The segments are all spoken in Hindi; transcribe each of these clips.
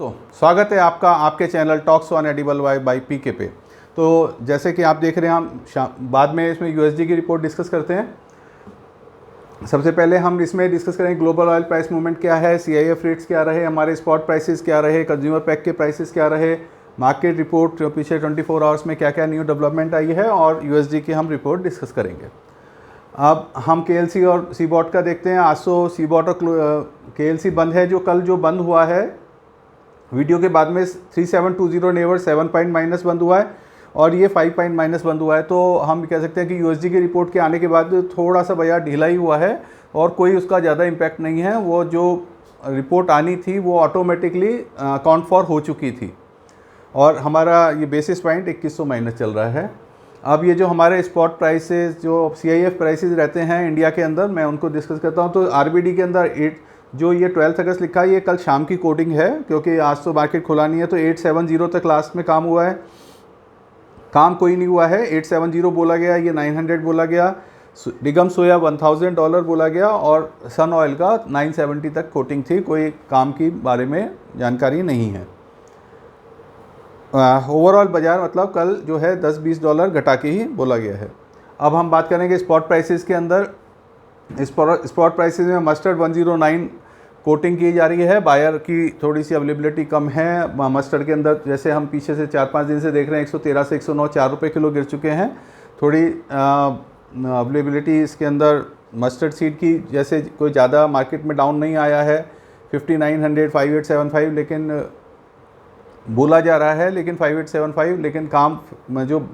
स्वागत है आपका आपके channel talks on edible by PK पे। तो जैसे कि आप देख रहे हैं, हम बाद में इसमें यूएसडी की रिपोर्ट डिस्कस करते हैं। सबसे पहले हम इसमें डिस्कस करेंगे ग्लोबल ऑयल प्राइस मूवमेंट क्या है, सीआईएफ रेट्स क्या रहे, हमारे स्पॉट प्राइसेस क्या रहे, कंज्यूमर पैक के प्राइसेस क्या रहे, मार्केट रिपोर्ट जो पिछले 24 आवर्स में क्या क्या न्यू डेवलपमेंट आई है, और यूएसडी की हम रिपोर्ट डिस्कस करेंगे। अब हम केएलसी और सीबॉट का देखते हैं। आज तो सीबॉट और केएलसी बंद है। जो बंद हुआ है वीडियो के बाद में 3720 नेवर 7 पॉइंट माइनस बंद हुआ है और ये 5 पॉइंट माइनस बंद हुआ है। तो हम कह सकते हैं कि यूएसडी की रिपोर्ट के आने के बाद थोड़ा सा बाजार ढीला ही हुआ है और कोई उसका ज़्यादा इम्पैक्ट नहीं है। वो जो रिपोर्ट आनी थी वो ऑटोमेटिकली अकाउंट फॉर हो चुकी थी और हमारा ये बेसिस पॉइंट 2100 माइनस चल रहा है। अब ये जो हमारे स्पॉट प्राइसेस जो सीआईएफ प्राइसेस रहते हैं इंडिया के अंदर, मैं उनको डिस्कस करता हूँ। तो आरबीडी के अंदर जो ये 12 अगस्त लिखा है, ये कल शाम की कोडिंग है क्योंकि आज तो मार्केट खुला नहीं है। तो 870 तक लास्ट में काम हुआ है, काम कोई नहीं हुआ है। 870 बोला गया, ये 900 बोला गया, डिगम सोया $1000 बोला गया और सन ऑयल का 970 तक कोटिंग थी। कोई काम की बारे में जानकारी नहीं है। ओवरऑल बाज़ार मतलब कल जो है $10-20 घटा के ही बोला गया है। अब हम बात करेंगे स्पॉट प्राइसेस के अंदर। स्पॉट प्राइसेस में मस्टर्ड 109 कोटिंग की जा रही है। बायर की थोड़ी सी अवेलेबिलिटी कम है मस्टर्ड के अंदर। जैसे हम पीछे से 4-5 दिन से देख रहे हैं 113 से 109 ₹4 किलो गिर चुके हैं। थोड़ी अवेलेबिलिटी इसके अंदर मस्टर्ड सीड की जैसे कोई ज़्यादा मार्केट में डाउन नहीं आया है। 5900 5875 लेकिन बोला जा रहा है, लेकिन 5875 लेकिन काम जो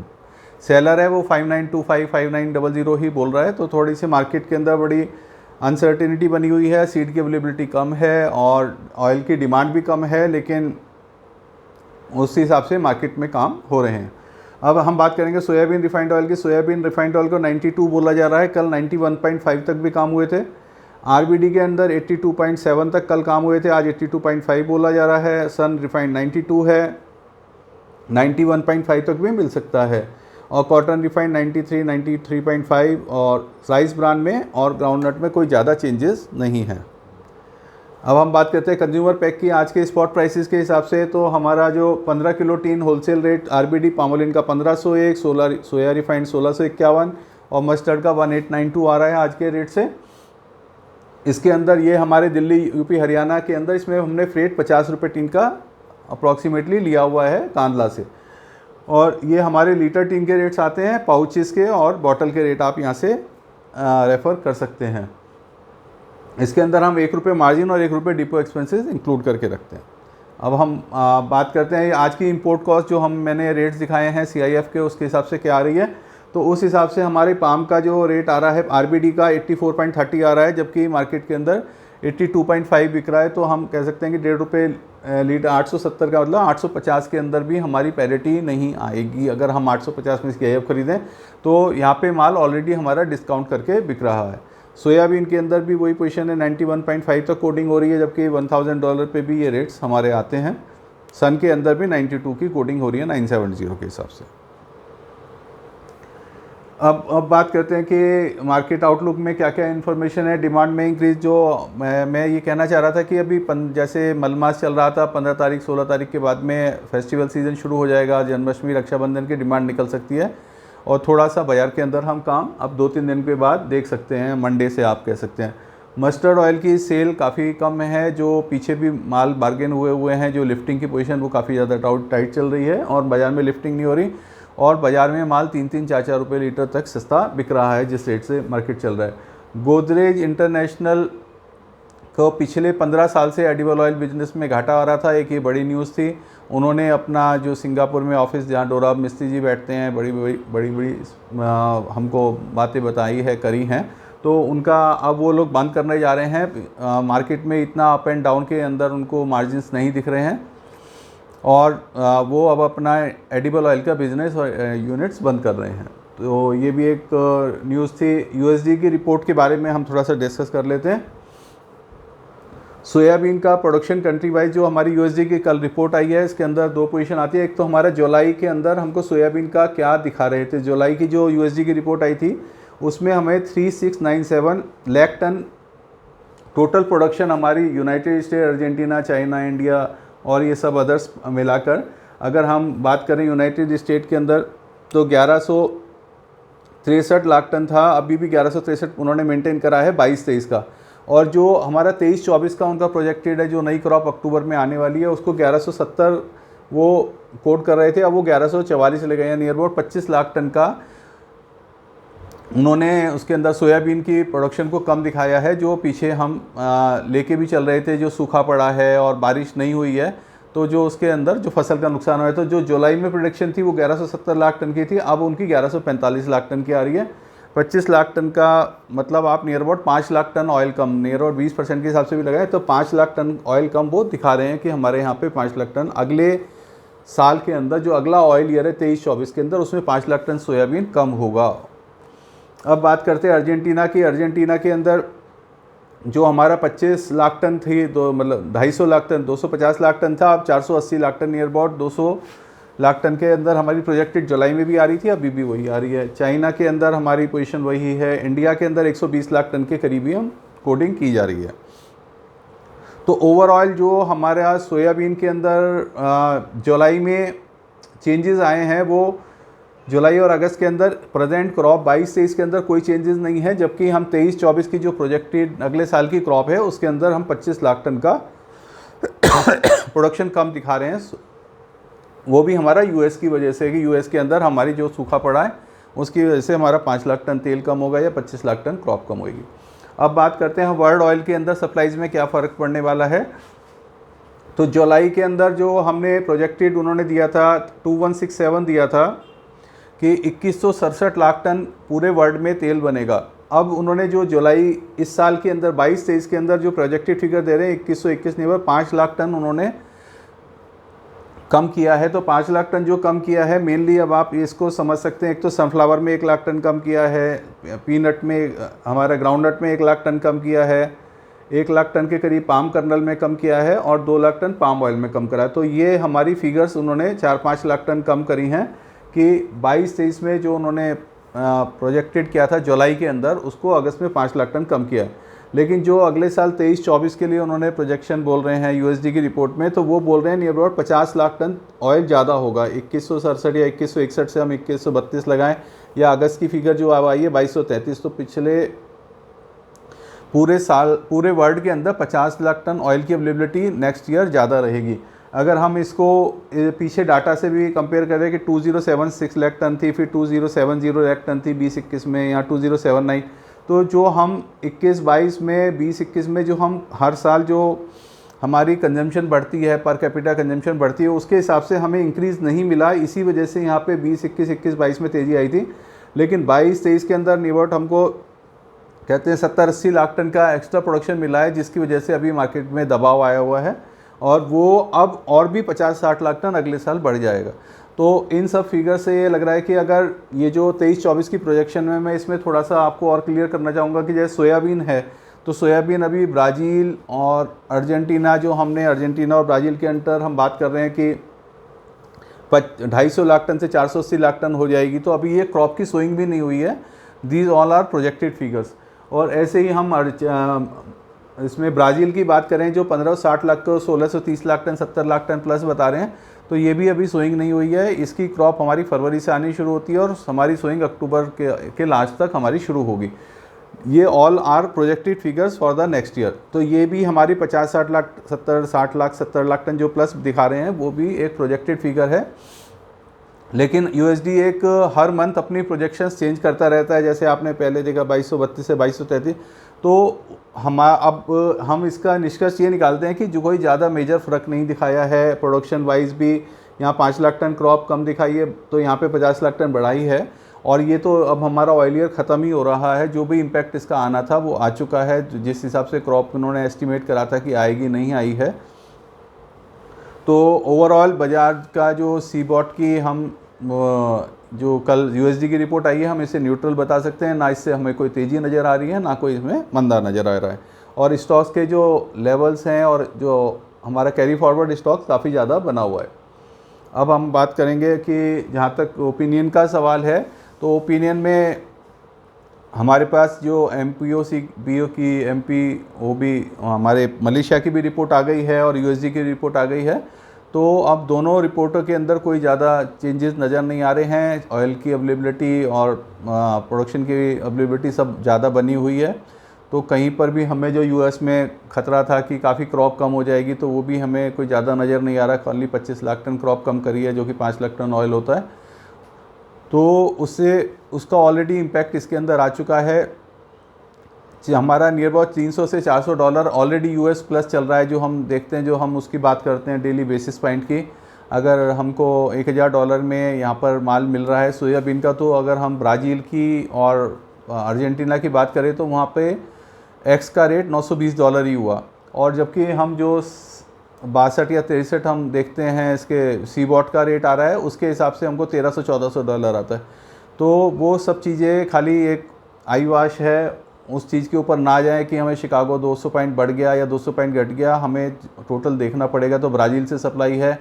सेलर है वो 5925 5900 ही बोल रहा है। तो थोड़ी सी मार्केट के अंदर बड़ी अनसर्टिनिटी बनी हुई है। सीड की अवेलेबिलिटी कम है और ऑयल की डिमांड भी कम है, लेकिन उस हिसाब से मार्केट में काम हो रहे हैं। अब हम बात करेंगे सोयाबीन रिफाइंड ऑयल की। सोयाबीन रिफाइंड ऑयल को 92 बोला जा रहा है। कल 91.5 तक भी काम हुए थे। आरबीडी के अंदर 82.7 तक कल काम हुए थे, आज 82.5 बोला जा रहा है। सन रिफाइंड 92 है, 91.5 तक भी मिल सकता है। और कॉटन रिफाइंड 93 93.5 और राइस ब्रांड में और ग्राउंडनट में कोई ज़्यादा चेंजेस नहीं है। अब हम बात करते हैं कंज्यूमर पैक की। आज के स्पॉट प्राइसेस के हिसाब से तो हमारा जो 15 kilo tin wholesale rate RBD palmolein का 1501, सोया रिफाइंड 1651 और मस्टर्ड का 1892 आ रहा है आज के रेट से। इसके अंदर ये हमारे दिल्ली यूपी हरियाणा के अंदर इसमें हमने फ्रेट ₹50 टीन का अप्रॉक्सीमेटली लिया हुआ है कांदला से। और ये हमारे लीटर टीन के रेट्स आते हैं, पाउचेस के और बॉटल के रेट आप यहाँ से रेफ़र कर सकते हैं। इसके अंदर हम ₹1 मार्जिन और ₹1 डिपो एक्सपेंसेस इंक्लूड करके रखते हैं। अब हम बात करते हैं आज की इंपोर्ट कॉस्ट जो मैंने रेट्स दिखाए हैं सीआईएफ के, उसके हिसाब से क्या आ रही है। तो उस हिसाब से हमारे पाम का जो रेट आ रहा है आरबीडी का 84.30 आ रहा है, जबकि मार्केट के अंदर 82.5 बिक रहा है। तो हम कह सकते हैं कि ₹1.5 लीटर 870 का मतलब 850 के अंदर भी हमारी पैरिटी नहीं आएगी। अगर हम 850 में सीआईएफ खरीदें तो यहाँ पे माल ऑलरेडी हमारा डिस्काउंट करके बिक रहा है। सोयाबीन के अंदर भी वही पोजीशन है, 91.5 तक कोडिंग हो रही है, जबकि $1000 पे भी ये रेट्स हमारे आते हैं। सन के अंदर भी 92 की कोडिंग हो रही है 970 के हिसाब से। अब बात करते हैं कि मार्केट आउटलुक में क्या क्या इन्फॉर्मेशन है। डिमांड में इंक्रीज जो मैं ये कहना चाह रहा था कि अभी जैसे मलमास चल रहा था, 15 तारीख 16 तारीख के बाद में फेस्टिवल सीज़न शुरू हो जाएगा, जन्माष्टमी रक्षाबंधन की डिमांड निकल सकती है और थोड़ा सा बाज़ार के अंदर हम काम अब 2-3 दिन के बाद देख सकते हैं। मंडे से आप कह सकते हैं। मस्टर्ड ऑयल की सेल काफ़ी कम है, जो पीछे भी माल बार्गेन हुए हैं, जो लिफ्टिंग की पोजीशन वो काफ़ी ज़्यादा टाइट चल रही है और बाज़ार में लिफ्टिंग नहीं हो रही और बाज़ार में माल 3-3 4-4 लीटर तक सस्ता बिक रहा है जिस रेट से मार्केट चल रहा है। गोदरेज इंटरनेशनल को पिछले 15 साल से एडिबल ऑयल बिजनेस में घाटा आ रहा था। एक ये बड़ी न्यूज़ थी। उन्होंने अपना जो सिंगापुर में ऑफिस जहाँ डोरा मिस्त्री जी बैठते हैं, बड़ी हमको बातें बताई है, करी हैं। तो उनका अब वो लोग बंद करने जा रहे हैं। मार्केट में इतना अप एंड डाउन के अंदर उनको मार्जिन्स नहीं दिख रहे हैं और वो अब अपना एडिबल ऑयल का बिज़नेस और यूनिट्स बंद कर रहे हैं। तो ये भी एक न्यूज़ थी। यूएसडी की रिपोर्ट के बारे में हम थोड़ा सा डिस्कस कर लेते हैं। सोयाबीन का प्रोडक्शन कंट्री वाइज जो हमारी यूएसडी की कल रिपोर्ट आई है, इसके अंदर 2 पोजीशन आती है। एक तो हमारा जुलाई के अंदर हमको सोयाबीन का क्या दिखा रहे थे। जुलाई की जो यूएसडी की रिपोर्ट आई थी उसमें हमें 3697 लाख टन टोटल प्रोडक्शन हमारी United state, Argentina, China, India और ये सब अदर्स मिलाकर अगर हम बात करें यूनाइटेड स्टेट के अंदर तो 1163 लाख टन था, अभी भी 1163 उन्होंने मेंटेन करा है 22-23 का। और जो हमारा 23-24 का उनका प्रोजेक्टेड है, जो नई क्रॉप अक्टूबर में आने वाली है, उसको 1170 वो कोट कर रहे थे, अब वो 1144 ले गए हैं, नियर अबाउट 25 लाख टन का उन्होंने उसके अंदर सोयाबीन की प्रोडक्शन को कम दिखाया है। जो पीछे हम लेके भी चल रहे थे, जो सूखा पड़ा है और बारिश नहीं हुई है, तो जो उसके अंदर जो फसल का नुकसान हुआ है, तो जो जुलाई में प्रोडक्शन थी वो 1170 लाख टन की थी, अब उनकी 1145 लाख टन की आ रही है। 25 लाख टन का मतलब आप near about 5 lakh tonne oil कम, नियर अबाउट 20% के हिसाब से भी लगाए तो 5 लाख टन ऑयल कम वो दिखा रहे हैं कि हमारे यहाँ पे 5 लाख टन अगले साल के अंदर, जो अगला ऑयल ईयर है 23-24 के अंदर, उसमें 5 लाख टन सोयाबीन कम होगा। अब बात करते हैं अर्जेंटीना की। अर्जेंटीना के अंदर जो हमारा 25 लाख टन थी, दो मतलब 250 लाख टन, 250 लाख टन था, अब 480 lakh tonne, near about 200 lakh tonne के अंदर हमारी प्रोजेक्टेड जुलाई में भी आ रही थी, अभी भी वही आ रही है। चाइना के अंदर हमारी पोजीशन वही है। इंडिया के अंदर 120 लाख टन के करीब ही हम कोडिंग की जा रही है। तो ओवरऑल जो हमारा सोयाबीन के अंदर जुलाई में चेंजेस आए हैं, वो जुलाई और अगस्त के अंदर प्रेजेंट क्रॉप 22-23 के अंदर कोई चेंजेस नहीं है, जबकि हम 23-24 की जो प्रोजेक्टेड अगले साल की क्रॉप है उसके अंदर हम 25 लाख टन का प्रोडक्शन कम दिखा रहे हैं। वो भी हमारा यूएस की वजह से, कि यूएस के अंदर हमारी जो सूखा पड़ा है उसकी वजह से हमारा 5 लाख टन तेल कम होगा या 25 लाख टन क्रॉप कम होगी। अब बात करते हैं वर्ल्ड ऑयल के अंदर सप्लाईज में क्या फ़र्क पड़ने वाला है। तो जुलाई के अंदर जो हमने प्रोजेक्टेड उन्होंने दिया था 2167 दिया था कि 2167 लाख टन पूरे वर्ल्ड में तेल बनेगा। अब उन्होंने जो जुलाई इस साल के अंदर 22-23 के अंदर जो प्रोजेक्टेड फिगर दे रहे हैं 2121 नेवर 5 लाख टन उन्होंने कम किया है। तो 5 लाख टन जो कम किया है, मेनली अब आप इसको समझ सकते हैं, एक तो सनफ्लावर में 1 लाख टन कम किया है, पीनट में हमारा ग्राउंडनट में 1 लाख टन कम किया है, 1 लाख टन के करीब पाम कर्नल में कम किया है और 2 लाख टन पाम ऑयल में कम करा है। तो ये हमारी फिगर्स उन्होंने 4-5 लाख टन कम करी हैं कि 22-23 में जो उन्होंने प्रोजेक्टेड किया था जुलाई के अंदर, उसको अगस्त में 5 लाख टन कम किया है। लेकिन जो अगले साल 23-24 के लिए उन्होंने प्रोजेक्शन बोल रहे हैं यूएसडी की रिपोर्ट में, तो वो बोल रहे हैं near about 50 lakh tonne oil ज़्यादा होगा। 2167 या 2161 से हम 2132 लगाएं, या अगस्त की फिगर जो अब आई है 2233, तो पिछले पूरे साल पूरे वर्ल्ड के अंदर 50 लाख टन ऑयल की अवेलेबिलिटी नेक्स्ट ईयर ज़्यादा रहेगी। अगर हम इसको पीछे डाटा से भी कंपेयर करें कि 2076 लाख टन थी, फिर 2070 लाख टन थी 2021 में, या 2079, तो जो हम 21-22 में 20-21 में जो हम हर साल जो हमारी कंजम्पशन बढ़ती है, पर कैपिटा कंजम्पशन बढ़ती है, उसके हिसाब से हमें इंक्रीज़ नहीं मिला। इसी वजह से यहाँ पे 20-21, 21-22 में तेज़ी आई थी। लेकिन 22-23 के अंदर निवर्ट हमको कहते हैं 70-80 लाख टन का एक्स्ट्रा प्रोडक्शन मिला है, जिसकी वजह से अभी मार्केट में दबाव आया हुआ है और वो अब और भी 50-60 लाख टन अगले साल बढ़ जाएगा। तो इन सब फिगर से ये लग रहा है कि अगर ये जो 23-24 की प्रोजेक्शन में, मैं इसमें थोड़ा सा आपको और क्लियर करना चाहूँगा कि जैसे सोयाबीन है, तो सोयाबीन अभी ब्राज़ील और अर्जेंटीना, जो हमने अर्जेंटीना और ब्राज़ील के अंदर हम बात कर रहे हैं कि 250 लाख टन से 480 लाख टन हो जाएगी, तो अभी ये क्रॉप की सोइंग भी नहीं हुई है। These all are projected figures. और ऐसे ही हम इसमें ब्राज़ील की बात करें जो 1560 लाख को 1630 lakh tonne 70 lakh tonne plus बता रहे हैं, तो ये भी अभी सोइंग नहीं हुई है। इसकी क्रॉप हमारी फरवरी से आनी शुरू होती है और हमारी सोइंग अक्टूबर के लास्ट तक हमारी शुरू होगी। ये all are projected figures for the next year. तो ये भी हमारी 50-60 लाख 70 लाख टन जो प्लस दिखा रहे हैं, वो भी एक प्रोजेक्टेड फिगर है। लेकिन यूएसडी एक हर मंथ अपनी प्रोजेक्शंस चेंज करता रहता है। जैसे आपने पहले देखा 2232 से 2233, तो हम इसका निष्कर्ष ये निकालते हैं कि जो कोई ज़्यादा मेजर फ़र्क नहीं दिखाया है। प्रोडक्शन वाइज भी यहाँ 5 लाख टन क्रॉप कम दिखाई है, तो यहाँ पे 50 लाख टन बढ़ाई है। और ये तो अब हमारा ऑयल ईयर ख़त्म ही हो रहा है, जो भी इम्पैक्ट इसका आना था वो आ चुका है। जिस हिसाब से क्रॉप उन्होंने एस्टिमेट करा था कि आएगी, नहीं आई है। तो ओवरऑल बाज़ार का जो सीबॉट की हम जो कल यूएसडी की रिपोर्ट आई है, हम इसे न्यूट्रल बता सकते हैं। ना इससे हमें कोई तेज़ी नज़र आ रही है, ना कोई इसमें मंदा नज़र आ रहा है। और स्टॉक्स के जो लेवल्स हैं और जो हमारा कैरी फॉरवर्ड स्टॉक्स काफ़ी ज़्यादा बना हुआ है। अब हम बात करेंगे कि जहाँ तक ओपिनियन का सवाल है, तो ओपिनियन में हमारे पास जो MPO की MPOB हमारे मलेशिया की भी रिपोर्ट आ गई है और USD की रिपोर्ट आ गई है। तो अब दोनों रिपोर्टों के अंदर कोई ज़्यादा चेंजेस नज़र नहीं आ रहे हैं। ऑयल की अवेलेबिलिटी और प्रोडक्शन की अवेलेबिलिटी सब ज़्यादा बनी हुई है। तो कहीं पर भी हमें जो US में ख़तरा था कि काफ़ी क्रॉप कम हो जाएगी, तो वो भी हमें कोई ज़्यादा नज़र नहीं आ रहा। खाली 25 लाख टन क्रॉप कम करी है, जो कि 5 लाख टन ऑयल होता है। तो उसका ऑलरेडी इम्पैक्ट इसके अंदर आ चुका है। हमारा नियर अबाउट $300 से $400 ऑलरेडी US प्लस चल रहा है। जो हम देखते हैं, जो हम उसकी बात करते हैं डेली बेसिस पॉइंट की, अगर हमको $1000 में यहाँ पर माल मिल रहा है सोयाबीन का, तो अगर हम ब्राज़ील की और अर्जेंटीना की बात करें तो वहाँ पे एक्स का रेट $920 ही हुआ। और जबकि हम जो 62 या 63 हम देखते हैं इसके सीबॉट का रेट आ रहा है, उसके हिसाब से हमको $1300-1400 आता है। तो वो सब चीज़ें खाली एक आई वाश है। उस चीज़ के ऊपर ना जाए कि हमें शिकागो 200 पॉइंट बढ़ गया या 200 पॉइंट घट गया, हमें टोटल देखना पड़ेगा। तो ब्राज़ील से सप्लाई है,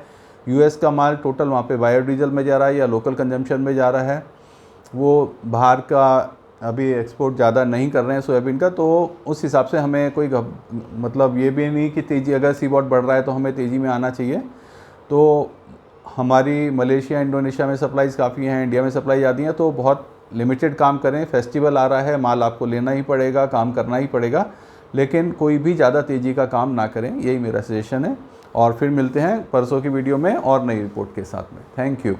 US का माल टोटल वहाँ पे बायोडीजल में जा रहा है या लोकल कंजम्पशन में जा रहा है। वो बाहर का अभी एक्सपोर्ट ज़्यादा नहीं कर रहे हैं सोयाबीन का। तो उस हिसाब से हमें कोई मतलब ये भी नहीं कि तेज़ी, अगर सीबॉट बढ़ रहा है तो हमें तेज़ी में आना चाहिए। तो हमारी मलेशिया इंडोनेशिया में सप्लाईज़ काफ़ी हैं, इंडिया में सप्लाई आती हैं। तो बहुत लिमिटेड काम करें। फेस्टिवल आ रहा है, माल आपको लेना ही पड़ेगा, काम करना ही पड़ेगा, लेकिन कोई भी ज़्यादा तेज़ी का काम ना करें, यही मेरा सजेशन है। और फिर मिलते हैं परसों की वीडियो में और नई रिपोर्ट के साथ में। Thank you.